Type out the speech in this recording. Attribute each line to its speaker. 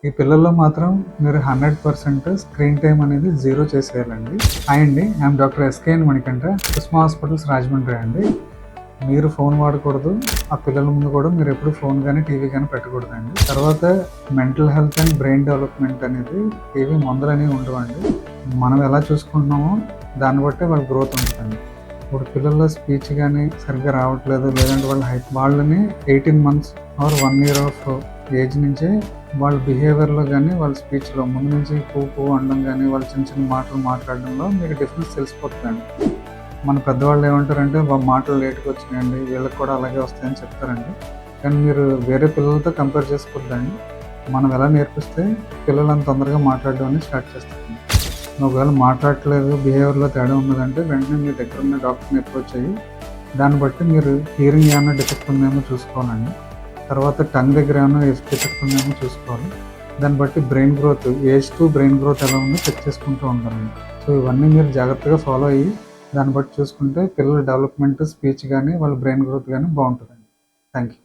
Speaker 1: ఈ పిల్లల్లో మాత్రం మీరు 100% స్క్రీన్ టైమ్ అనేది జీరో చేసేయాలండి. హాయ్ అండి, I'm doctor SKN Manikanta, Kusma hospitals Rajahmundry అండి. మీరు ఫోన్ వాడకూడదు. ఆ పిల్లల ముందు కూడా మీరు ఎప్పుడు ఫోన్ కానీ టీవీ కానీ పెట్టకూడదండి. తర్వాత mental health and brain development అనేది ఏవి మందులనేవి ఉండవండి. మనం ఎలా చూసుకుంటున్నామో దాన్ని బట్టే వాళ్ళ గ్రోత్ ఉంటుందండి. ఇప్పుడు పిల్లల్లో స్పీచ్ కానీ సరిగ్గా రావట్లేదు, లేదంటే వాళ్ళని 18 months or 1 year of age నుంచే వాళ్ళ బిహేవియర్లో కానీ వాళ్ళ స్పీచ్లో ముందు నుంచి పువ్వు అనడం కానీ వాళ్ళ చిన్న చిన్న మాటలు మాట్లాడడంలో మీకు డిఫరెన్స్ తెలిసిపోతుందండి. మన పెద్దవాళ్ళు ఏమంటారంటే మాటలు లేట్గా వచ్చినాయండి, వీళ్ళకి కూడా అలాగే వస్తాయని చెప్తారండి. కానీ మీరు వేరే పిల్లలతో కంపేర్ చేసుకోవద్దండి. మనం ఎలా నేర్పిస్తే పిల్లలు అంత తొందరగా మాట్లాడడం అనేది స్టార్ట్ చేస్తారండి. ఒకవేళ మాట్లాడట్లేదు, బిహేవియర్లో తేడా ఉన్నదంటే వెంటనే మీ దగ్గర ఉన్న డాక్టర్ని అప్రోచ్ అయ్యి దాన్ని బట్టి మీరు హియరింగ్ ఏమైనా డిఫెక్ట్ ఉందేమో చూసుకోవాలండి. తర్వాత టంగ్ దగ్గర ఏమైనా డిఫెక్ట్ ఉందేమో చూసుకోవాలి. దాన్ని బట్టి brain growth, age to brain growth ఎలా ఉందో చెక్ చేసుకుంటూ ఉండాలండి. సో ఇవన్నీ మీరు జాగ్రత్తగా ఫాలో అయ్యి దాన్ని బట్టి చూసుకుంటే పిల్లల డెవలప్మెంట్, స్పీచ్ కానీ వాళ్ళ బ్రెయిన్ గ్రోత్ కానీ బాగుంటుందండి. Thank you.